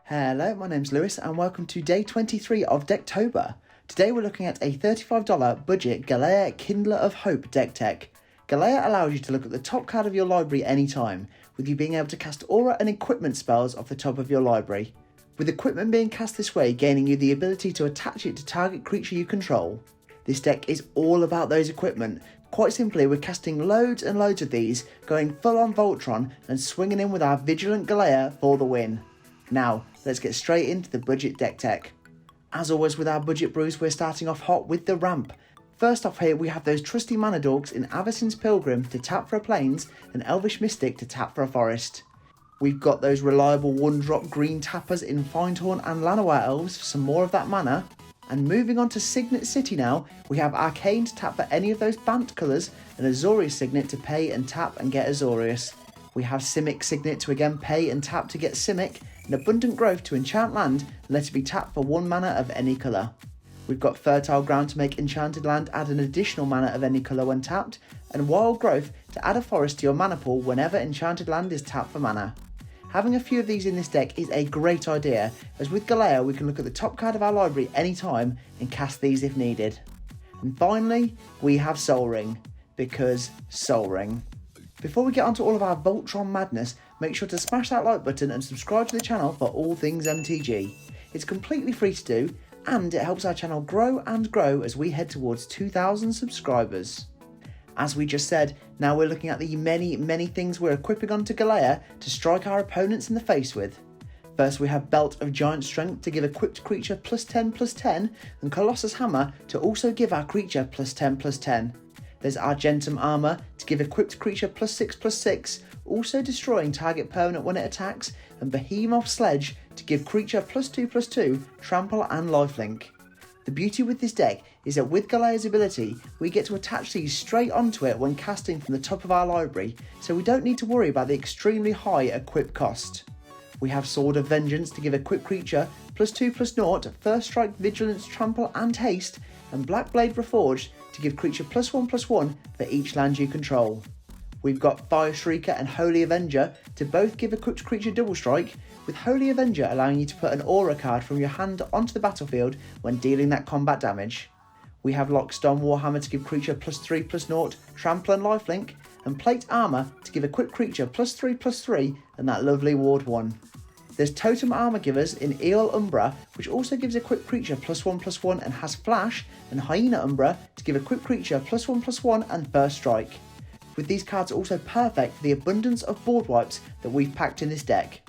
Hello, my name's Lewis and welcome to day 23 of Decktober. Today we're looking at a $35 budget Galea Kindler of Hope deck tech. Galea allows you to look at the top card of your library anytime, with you being able to cast aura and equipment spells off the top of your library, with equipment being cast this way gaining you the ability to attach it to target creature you control. This deck is all about those equipment. Quite simply, we're casting loads and loads of these, going full on Voltron and swinging in with our Vigilant Galea for the win. Now, let's get straight into the budget deck tech. As always with our budget brews, we're starting off hot with the ramp. First off here, we have those trusty mana dorks in Avacyn's Pilgrim to tap for a plains and Elvish Mystic to tap for a forest. We've got those reliable one-drop green tappers in Findhorn and Llanowar Elves for some more of that mana. And moving on to Signet City now, we have Arcane to tap for any of those Bant colours and Azorius Signet to pay and tap and get Azorius. We have Simic Signet to again pay and tap to get Simic, and Abundant Growth to enchant land and let it be tapped for 1 mana of any colour. We've got Fertile Ground to make enchanted land add an additional mana of any colour when tapped, and Wild Growth to add a forest to your mana pool whenever enchanted land is tapped for mana. Having a few of these in this deck is a great idea, as with Galea we can look at the top card of our library anytime and cast these if needed. And finally, we have Sol Ring, because Sol Ring. Before we get onto all of our Voltron madness, make sure to smash that like button and subscribe to the channel for all things MTG. It's completely free to do, and it helps our channel grow and grow as we head towards 2,000 subscribers. As we just said, now we're looking at the many things we're equipping onto Galea to strike our opponents in the face with. First we have Belt of Giant Strength to give equipped creature +10/+10, and Colossus Hammer to also give our creature +10/+10. There's Argentum Armour to give equipped creature +6/+6, also destroying target permanent when it attacks, and Behemoth Sledge to give creature +2/+2, trample and lifelink. The beauty with this deck is that with Galea's ability, we get to attach these straight onto it when casting from the top of our library, so we don't need to worry about the extremely high equip cost. We have Sword of Vengeance to give equipped creature +2/+0, First Strike, Vigilance, Trample and Haste, and Black Blade Reforged to give creature +1/+1 for each land you control. We've got Fire Shrieker and Holy Avenger to both give equipped creature double strike, with Holy Avenger allowing you to put an aura card from your hand onto the battlefield when dealing that combat damage. We have Lockstone Warhammer to give creature +3/+0, trample and lifelink, and Plate Armour to give equipped creature +3/+3 and that lovely Ward 1. There's Totem Armour Givers in Eol Umbra, which also gives equipped creature +1/+1 and has Flash, and Hyena Umbra to give equipped creature +1/+1 and First Strike. With these cards also perfect for the abundance of board wipes that we've packed in this deck.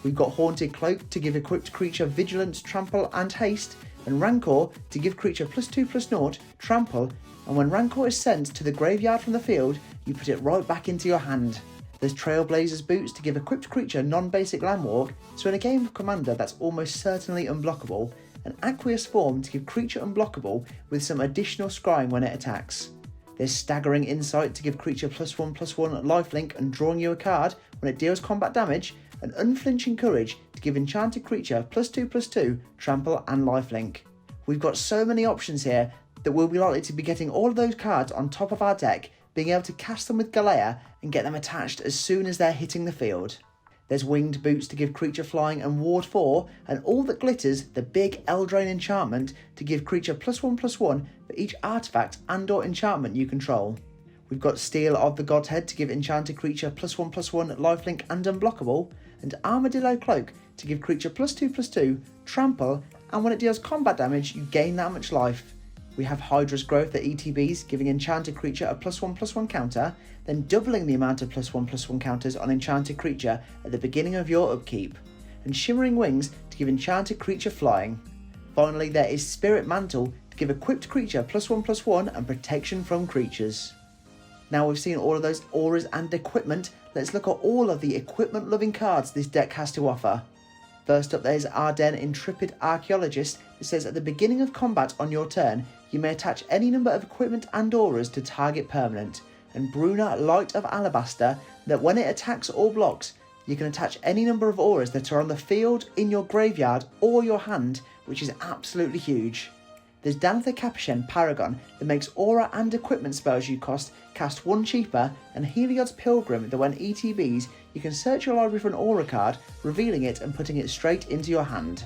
We've got Haunted Cloak to give equipped creature Vigilance, Trample and Haste, and Rancor to give creature +2/+0, Trample, and when Rancor is sent to the graveyard from the field, you put it right back into your hand. There's Trailblazer's Boots to give equipped creature non-basic landwalk, so in a game of Commander that's almost certainly unblockable, and Aqueous Form to give creature unblockable with some additional scrying when it attacks. There's Staggering Insight to give creature +1/+1 lifelink and drawing you a card when it deals combat damage, and Unflinching Courage to give enchanted creature +2/+2, trample and lifelink. We've got so many options here that we'll be likely to be getting all of those cards on top of our deck, being able to cast them with Galea and get them attached as soon as they're hitting the field. There's Winged Boots to give creature flying and ward 4, and All That Glitters, the big Eldraine enchantment, to give creature +1/+1 for each artifact and or enchantment you control. We've got Steel of the Godhead to give enchanted creature +1/+1 lifelink and unblockable, and Armadillo Cloak to give creature +2/+2, trample, and when it deals combat damage you gain that much life. We have Hydra's Growth at ETBs, giving enchanted creature a +1/+1 counter, then doubling the amount of +1/+1 counters on enchanted creature at the beginning of your upkeep, and Shimmering Wings to give enchanted creature flying. Finally, there is Spirit Mantle to give equipped creature +1/+1 and protection from creatures. Now we've seen all of those auras and equipment, let's look at all of the equipment loving cards this deck has to offer. First up there's Ardenn Intrepid Archaeologist that says at the beginning of combat on your turn, you may attach any number of equipment and auras to target permanent, and Bruna Light of Alabaster that when it attacks or blocks, you can attach any number of auras that are on the field, in your graveyard or your hand, which is absolutely huge. There's Danitha Capuchin Paragon that makes aura and equipment spells you cast 1 cheaper, and Heliod's Pilgrim that when ETBs you can search your library for an aura card, revealing it and putting it straight into your hand.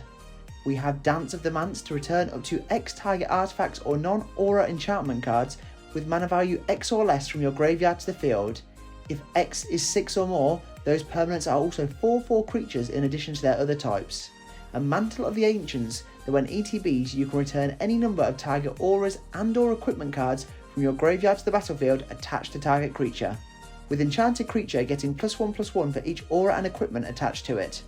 We have Dance of the Manse to return up to X target artifacts or non-aura enchantment cards with mana value X or less from your graveyard to the field. If X is 6 or more, those permanents are also 4/4 creatures in addition to their other types. And Mantle of the Ancients that when ETBs you can return any number of target auras and or equipment cards from your graveyard to the battlefield attached to target creature, with enchanted creature getting +1/+1 for each aura and equipment attached to it.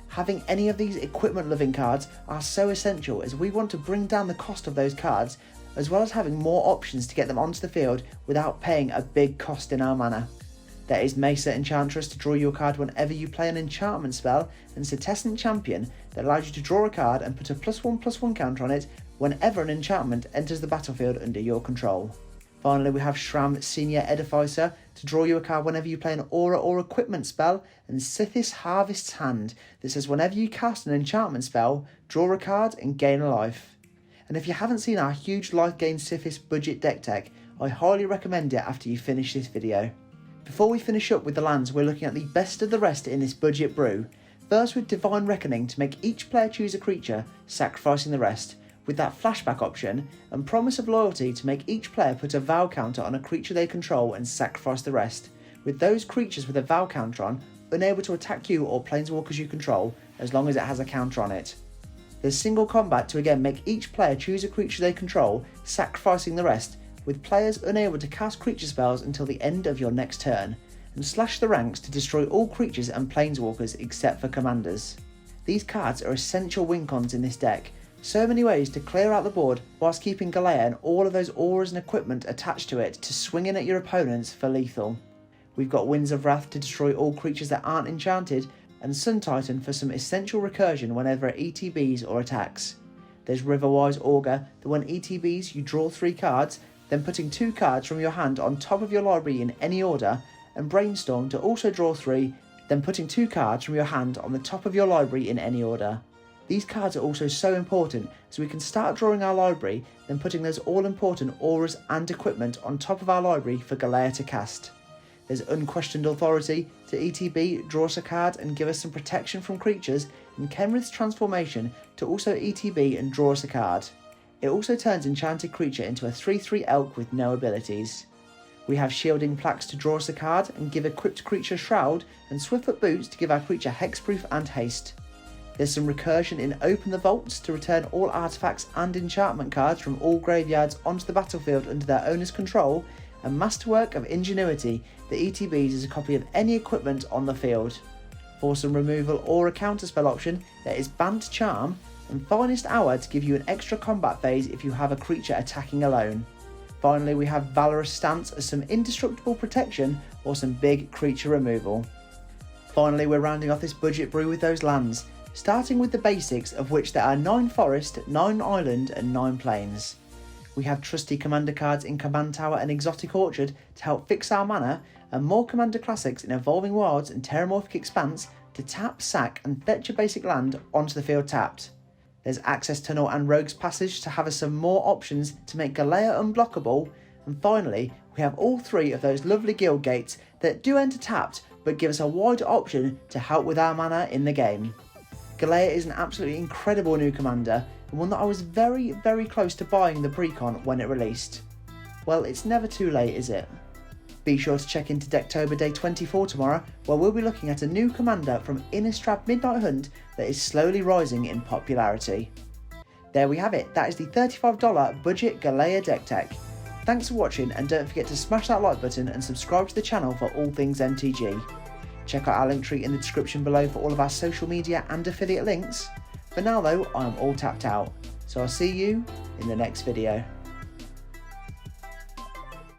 Having any of these equipment loving cards are so essential as we want to bring down the cost of those cards, as well as having more options to get them onto the field without paying a big cost in our mana. There is Mesa Enchantress to draw you a card whenever you play an enchantment spell, and Cetescent Champion that allows you to draw a card and put a +1/+1 counter on it whenever an enchantment enters the battlefield under your control. Finally, we have Shram Senior Edificer to draw you a card whenever you play an aura or equipment spell, and Sithis Harvest's Hand that says whenever you cast an enchantment spell, draw a card and gain a life. And if you haven't seen our huge life gain Sithis budget deck tech, I highly recommend it after you finish this video. Before we finish up with the lands, we're looking at the best of the rest in this budget brew. First with Divine Reckoning to make each player choose a creature, sacrificing the rest, with that flashback option, and Promise of Loyalty to make each player put a vow counter on a creature they control and sacrifice the rest, with those creatures with a vow counter on unable to attack you or planeswalkers you control as long as it has a counter on it. There's Single Combat to again make each player choose a creature they control, sacrificing the rest, with players unable to cast creature spells until the end of your next turn, and Slash the Ranks to destroy all creatures and planeswalkers except for commanders. These cards are essential win cons in this deck. So many ways to clear out the board whilst keeping Galea and all of those auras and equipment attached to it to swing in at your opponents for lethal. We've got Winds of Wrath to destroy all creatures that aren't enchanted, and Sun Titan for some essential recursion whenever it ETBs or attacks. There's Riverwise Augur that when ETBs you draw 3 cards, then putting 2 cards from your hand on top of your library in any order, and Brainstorm to also draw 3, then putting 2 cards from your hand on the top of your library in any order. These cards are also so important so we can start drawing our library, then putting those all important auras and equipment on top of our library for Galea to cast. There's Unquestioned Authority to ETB, draw us a card and give us some protection from creatures, and Kenrith's Transformation to also ETB and draw us a card. It also turns Enchanted Creature into a 3/3 elk with no abilities. We have Shielding Plaques to draw us a card and give equipped creature Shroud, and Swiftfoot Boots to give our creature Hexproof and Haste. There's some recursion in Open the Vaults to return all artifacts and enchantment cards from all graveyards onto the battlefield under their owner's control, and Masterwork of Ingenuity that ETBs is a copy of any equipment on the field. For some removal or a counterspell option, there is Bant Charm, and Finest Hour to give you an extra combat phase if you have a creature attacking alone. Finally, we have Valorous Stance as some indestructible protection or some big creature removal. Finally, we're rounding off this budget brew with those lands, starting with the basics, of which there are 9 forest, 9 island and 9 plains. We have trusty commander cards in Command Tower and Exotic Orchard to help fix our mana, and more commander classics in Evolving Wilds and Terramorphic Expanse to tap, sack and fetch a basic land onto the field tapped. There's Access Tunnel and Rogue's Passage to have us some more options to make Galea unblockable, and finally we have all 3 of those lovely guild gates that do enter tapped but give us a wider option to help with our mana in the game. Galea is an absolutely incredible new commander, and one that I was very close to buying the precon when it released. Well, it's never too late, is it? Be sure to check into Decktober Day 24 tomorrow, where we'll be looking at a new commander from Innistrad Midnight Hunt that is slowly rising in popularity. There we have it, that is the $35 budget Galea deck tech. Thanks for watching, and don't forget to smash that like button and subscribe to the channel for all things MTG. Check out our link tree in the description below for all of our social media and affiliate links. For now though, I am all tapped out, so I'll see you in the next video.